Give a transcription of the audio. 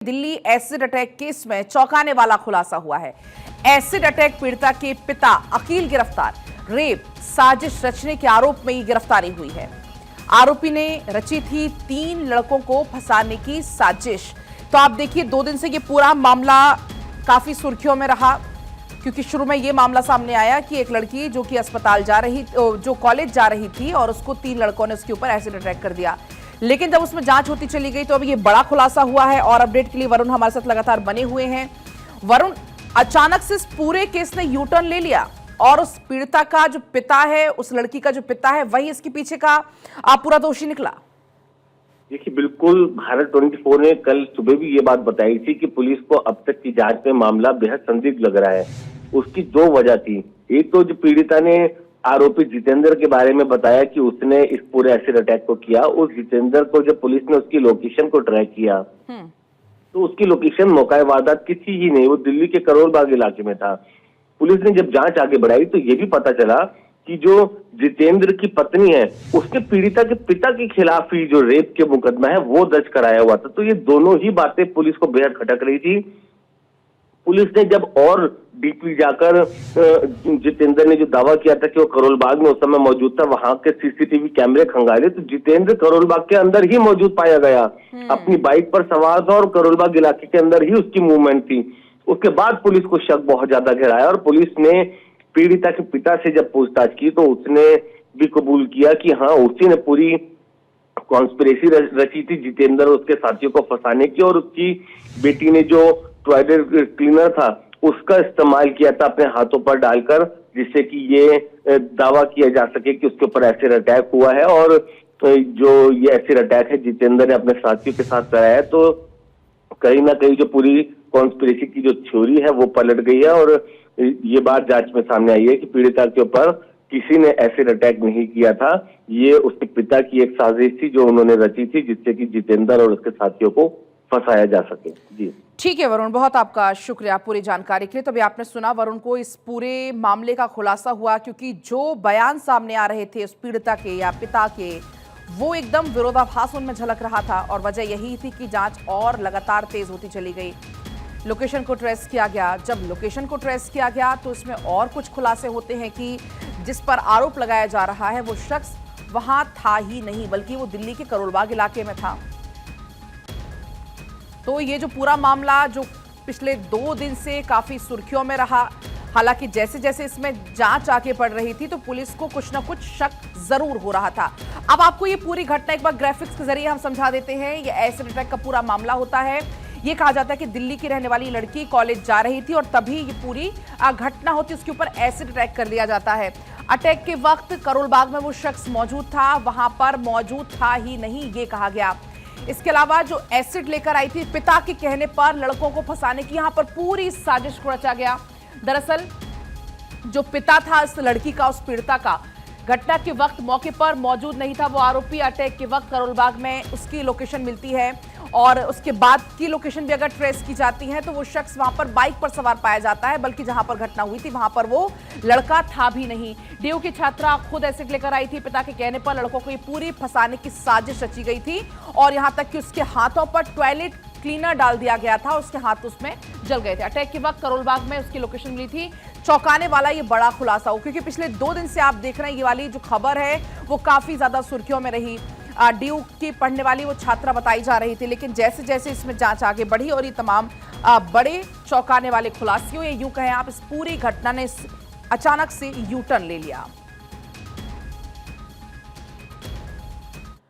Delhi acid attack case में चौंकाने वाला खुलासा हुआ है। एसिड अटैक पीड़िता के पिता अकील गिरफ्तार। रेप साजिश रचने के आरोप में ये गिरफ्तारी हुई है। आरोपी ने रची थी 3 लड़कों को फंसाने की साजिश। तो आप देखिए 2 दिन से ये पूरा मामला काफी सुर्खियों में रहा, क्योंकि शुरू में ये मामला सामने आया कि एक लड़की जो कि अस्पताल जो कॉलेज जा रही थी और उसको 3 लड़कों ने उसके ऊपर एसिड अटैक कर दिया। लेकिन जब उसमें जांच होती चली गई तो अब ये बड़ा खुलासा हुआ है। और अपडेट के लिए वरुण हमारे साथ लगातार बने हुए हैं। वरुण, अचानक से इस पूरे केस ने यू टर्न ले लिया और उस पीड़िता का जो पिता है, उस लड़की का जो पिता है, वही इसके पीछे का पूरा दोषी निकला। देखिए, बिल्कुल भारत 24 ने कल सुबह भी ये बात बताई थी कि पुलिस को अब तक की जांच में मामला बेहद संदिग्ध लग रहा है। उसकी 2 वजह थी। एक तो जो पीड़िता ने आरोपी जितेंद्र के बारे में बताया कि उसने इस पूरे एसिड अटैक को किया। उस जितेंद्र को जब पुलिस ने उसकी लोकेशन को ट्रैक किया तो उसकी लोकेशन मौका वारदात की थी ही नहीं, वो दिल्ली के करोल बाग इलाके में था। पुलिस ने जब जांच आगे बढ़ाई तो ये भी पता चला कि जो जितेंद्र की पत्नी है उसके पीड़िता के पिता के खिलाफ ही जो रेप के मुकदमा है वो दर्ज कराया हुआ था। तो ये दोनों ही बातें पुलिस को बेहद खटक रही थी। पुलिस ने जब और डीपली जाकर जितेंद्र ने जो दावा किया था कि वो करोल बाग में उस समय मौजूद था, वहां के सीसीटीवी कैमरे खंगाले तो जितेंद्र करोल बाग के अंदर ही मौजूद पाया गया। अपनी बाइक पर सवार था और करोल बाग इलाके के अंदर ही उसकी मूवमेंट थी। उसके बाद पुलिस को शक बहुत ज्यादा घेराया और पुलिस ने पीड़िता के पिता से जब पूछताछ की तो उसने भी कबूल किया कि हाँ, उसी ने पूरी कॉन्स्पिरेसी रची थी जितेंद्र और उसके साथियों को फंसाने की, और उसकी बेटी ने जो टॉयलेट क्लीनर था उसका इस्तेमाल किया था अपने हाथों पर डालकर, जिससे कि ये दावा किया जा सके कि उसके ऊपर एसिड अटैक हुआ है। और जो ये एसिड अटैक है जितेंद्र ने अपने साथियों के साथ कराया है। तो कहीं ना कहीं जो पूरी कॉन्स्पिरेसी की जो थ्योरी है वो पलट गई है और ये बात जांच में सामने आई है कि पीड़िता के ऊपर किसी ने एसिड अटैक नहीं किया था। ये उसके पिता की एक साजिश थी जो उन्होंने रची थी, जिससे कि जितेंद्र और उसके साथियों को फंसाया जा सके। जी ठीक है वरुण, बहुत आपका शुक्रिया पूरी जानकारी के लिए। तो अभी आपने सुना वरुण को इस पूरे मामले का खुलासा हुआ, क्योंकि जो बयान सामने आ रहे थे उस पीड़िता के या पिता के, वो एकदम विरोधाभास उनमें झलक रहा था। और वजह यही थी कि जांच और लगातार तेज होती चली गई। लोकेशन को ट्रेस किया गया। जब लोकेशन को ट्रेस किया गया तो इसमें और कुछ खुलासे होते हैं कि जिस पर आरोप लगाया जा रहा है वो शख्स वहां था ही नहीं, बल्कि वो दिल्ली के करोल बाग इलाके में था। तो ये जो पूरा मामला जो पिछले 2 दिन से काफी सुर्खियों में रहा, हालांकि जैसे जैसे इसमें जांच आगे बढ़ रही थी तो पुलिस को कुछ ना कुछ शक जरूर हो रहा था। अब आपको ये पूरी घटना एक बार ग्राफिक्स के जरिए हम समझा देते हैं। ये एसिड अटैक का पूरा मामला होता है। ये कहा जाता है कि दिल्ली की रहने वाली लड़की कॉलेज जा रही थी और तभी ये पूरी घटना होती, उसके ऊपर एसिड अटैक कर दिया जाता है। अटैक के वक्त करोल बाग में वो शख्स मौजूद था, वहां पर मौजूद था ही नहीं, ये कहा गया। इसके अलावा जो एसिड लेकर आई थी, पिता के कहने पर लड़कों को फंसाने की यहां पर पूरी साजिश को रचा गया। दरअसल जो पिता था इस लड़की का, उस पीड़िता का, घटना के वक्त मौके पर मौजूद नहीं था। वो आरोपी अटैक के वक्त करोल बाग में उसकी लोकेशन मिलती है और उसके बाद की लोकेशन भी अगर ट्रेस की जाती है तो वो शख्स वहां पर बाइक पर सवार पाया जाता है, बल्कि जहां पर घटना हुई थी वहां पर वो लड़का था भी नहीं। डीयू की छात्रा खुद एसिड लेकर आई थी। पिता के कहने पर लड़कों को ये पूरी फंसाने की साजिश रची गई थी और यहां तक कि उसके हाथों पर टॉयलेट क्लीनर डाल दिया गया था, उसके हाथ उसमें जल गए थे। अटैक के वक्त करोल बाग में उसकी लोकेशन मिली थी। चौंकाने वाला ये बड़ा खुलासा हो, क्योंकि पिछले 2 दिन से आप देख रहे हैं ये वाली जो खबर है वो काफी ज्यादा सुर्खियों में रही। डीयू की पढ़ने वाली वो छात्रा बताई जा रही थी, लेकिन जैसे जैसे इसमें जांच आगे बढ़ी और ये तमाम बड़े चौंकाने वाले खुलासे हुए, यूं कहें आप, इस पूरी घटना ने अचानक से यू टर्न ले लिया।